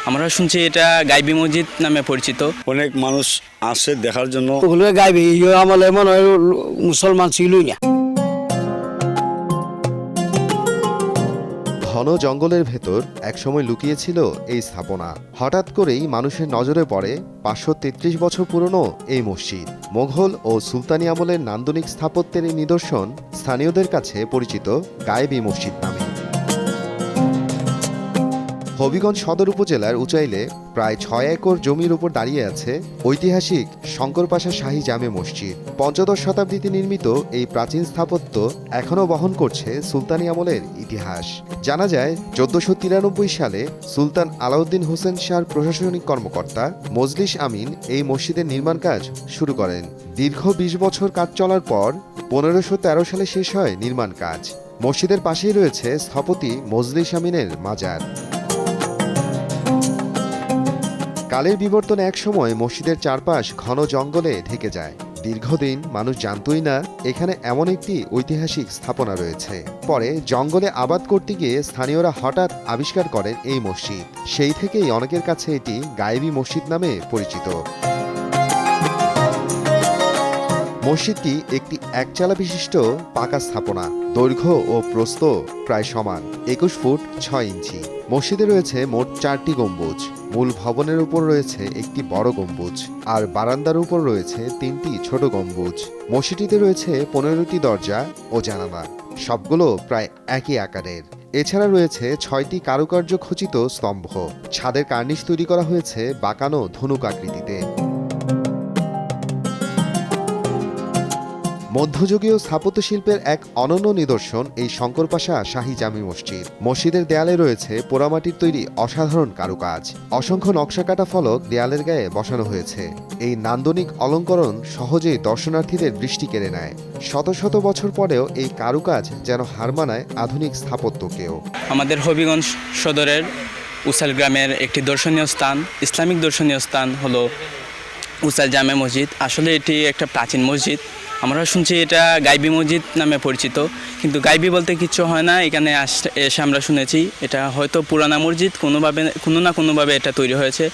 আমরা শুনছি এটা গাইবি মসজিদ নামে পরিচিত। অনেক মানুষ আসে দেখার জন্য। ওগুলো গাইবি আমলে মনে হয় মুসলমান ছিলই না। ঘন জঙ্গলের ভেতর একসময় লুকিয়েছিল এই স্থাপনা। হঠাৎ করেই মানুষের নজরে পড়ে 533 বছর পুরনো এই মসজিদ। মোঘল ও সুলতানি আমলের নান্দনিক স্থাপত্যের এই নিদর্শন স্থানীয়দের কাছে পরিচিত গায়েবী মসজিদ নামে। হবিগঞ্জ সদর উপজেলার উচাইলে প্রায় 6 একর জমির উপর দাঁড়িয়ে আছে ঐতিহাসিক শঙ্করপাশা শাহী জামে মসজিদ। 15 শতাব্দীতে নির্মিত এই প্রাচীন স্থাপত্য এখনও বহন করছে সুলতানি আমলের ইতিহাস। জানা যায় 1493 সালে সুলতান আলাউদ্দিন হোসেন শাহর প্রশাসনিক কর্মকর্তা মজলিস আমিন এই মসজিদের নির্মাণ কাজ শুরু করেন। দীর্ঘ 20 বছর কাজ চলার পর 1513 সালে শেষ হয় নির্মাণ কাজ। মসজিদের পাশেই রয়েছে স্থপতি মজলিস আমিনের মাজার। কালের বিবর্তনে একসময় মসজিদের চারপাশ ঘন জঙ্গলে ঢেকে যায়। দীর্ঘদিন মানুষ জানতই না এখানে এমন একটি ঐতিহাসিক স্থাপনা রয়েছে। পরে জঙ্গলে আবাদ করতে গিয়ে স্থানীয়রা হঠাৎ আবিষ্কার করেন এই মসজিদ। সেই থেকেই অনেকের কাছে এটি গায়েবী মসজিদ নামে পরিচিত। মসজিদটি একটি একচালা বিশিষ্ট পাকা স্থাপনা। দৈর্ঘ্য ও প্রস্থ প্রায় সমান, 21 ফুট 6 ইঞ্চি। মসজিদে রয়েছে মোট 4টি গম্বুজ। মূল ভবনের উপর রয়েছে একটি বড় গম্বুজ, আর বারান্দার উপর রয়েছে 3টি ছোট গম্বুজ। মসজিদটিতে রয়েছে 15টি দরজা ও জানালা, সবগুলো প্রায় একই আকারের। এছাড়া রয়েছে 6টি কারুকার্য খচিত স্তম্ভ। ছাদের কার্নিশ তৈরি করা হয়েছে বাঁকানো ধনুক আকৃতিতে। মধ্যযুগীয় স্থাপত্য শিল্পের এক অনন্য নিদর্শন এই শঙ্করপাশা শাহী জামি মসজিদ। মসজিদের দেয়ালে রয়েছে পোড়ামাটির তৈরি অসাধারণ কারুকাজ। অসংখ্য নকশাকাটা ফলক দেয়ালের গায়ে বসানো হয়েছে। এই নান্দনিক অলঙ্করণ সহজেই দর্শনার্থীদের দৃষ্টি কেড়ে নেয়। শত শত বছর পরেও এই কারুকাজ যেন হার মানায় আধুনিক স্থাপত্যকেও। আমাদের হবিগঞ্জ সদরের উসাল গ্রামের একটি দর্শনীয় স্থান, ইসলামিক দর্শনীয় স্থান হলো উসাল জামে মসজিদ। আসলে এটি একটা প্রাচীন মসজিদ। আমরা শুনছি এটা গাইবি মসজিদ নামে পরিচিত, কিন্তু গাইবি বলতে কিচ্ছু হয় না। এখানে এসে আমরা শুনেছি এটা হয়তো পুরানা মসজিদ, কোনো না কোনোভাবে এটা তৈরি হয়েছে।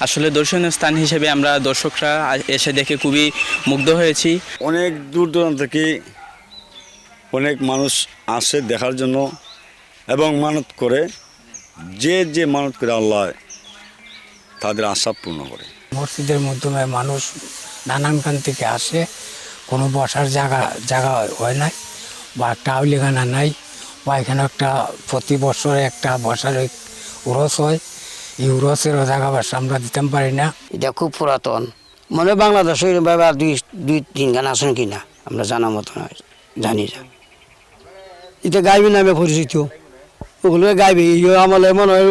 আসলে দর্শনীয় স্থান হিসেবে আমরা দর্শকরা এসে দেখে খুবই মুগ্ধ হয়েছি। অনেক দূর দূরান্ত থেকে অনেক মানুষ আসে দেখার জন্য এবং মানত করে। যে মানত করে আল্লাহ তাদের আশা পূর্ণ করে। মসজিদের মাধ্যমে মানুষ নানানখান থেকে আসে। কোনো বসার জায়গা হয় নাই, বা টাউলিখানা নাই, বা এখানে একটা প্রতি বছরে একটা বসার উরস হয়। এই উরসেরও জায়গা বাসা আমরা দিতে পারি না। এটা খুব পুরাতন, মানে বাংলাদেশে এরকমভাবে আর দুই তিনখানা আসেন কিনা আমরা জানা মতো নয়, জানি না। এটা গাইবি নামে পরিচিত। ওগুলো গাইবি আমলে মনে হয়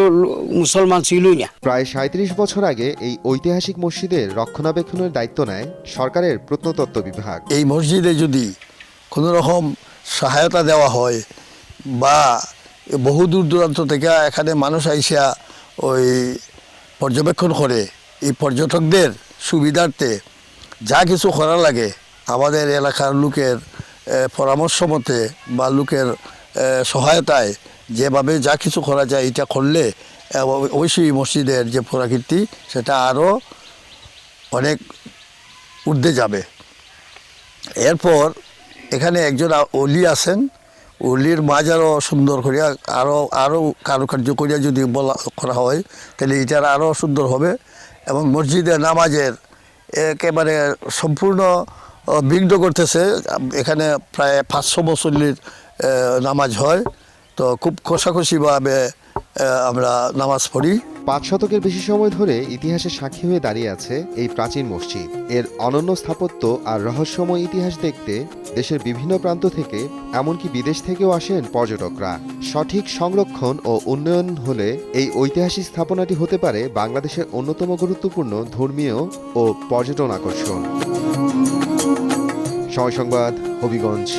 মুসলমান ছিলই না। প্রায় 37 বছর আগে এই ঐতিহাসিক মসজিদের রক্ষণাবেক্ষণের দায়িত্ব নেয় সরকারের প্রত্নতত্ত্ব বিভাগ। এই মসজিদে যদি কোনো রকম সহায়তা দেওয়া হয়, বা বহু দূর দূরান্ত থেকে এখানে মানুষ আইসা ওই পর্যবেক্ষণ করে, এই পর্যটকদের সুবিধার্থে যা কিছু করা লাগে আমাদের এলাকার লোকের পরামর্শ মতে বা লোকের সহায়তায় যেভাবে যা কিছু করা যায়, এটা করলে অবশ্যই মসজিদের যে প্রকৃতি সেটা আরও অনেক ঊর্ধ্বে যাবে। এরপর এখানে একজন অলি আছেন, অলির মাজারও সুন্দর করিয়া আরও কারুকার্য করিয়া যদি করা হয় তাহলে এটার আরও সুন্দর হবে। এবং মসজিদের নামাজের একেবারে সম্পূর্ণ বিঘ্ন করতেছে। এখানে প্রায় 500 মুসল্লির নামাজ হয়, তো খুব কষাকষিভাবে আমরা নামাজ পড়ি। 5 শতকের বেশি সময় ধরে ইতিহাসের সাক্ষী হয়ে দাঁড়িয়ে আছে এই প্রাচীন মসজিদ। এর অনন্য স্থাপত্য আর রহস্যময় ইতিহাস দেখতে দেশের বিভিন্ন প্রান্ত থেকে, এমনকি বিদেশ থেকেও আসেন পর্যটকরা। সঠিক সংরক্ষণ ও উন্নয়ন হলে এই ঐতিহাসিক স্থাপনাটি হতে পারে বাংলাদেশের অন্যতম গুরুত্বপূর্ণ ধর্মীয় ও পর্যটন আকর্ষণ। সময় সংবাদ, হবিগঞ্জ।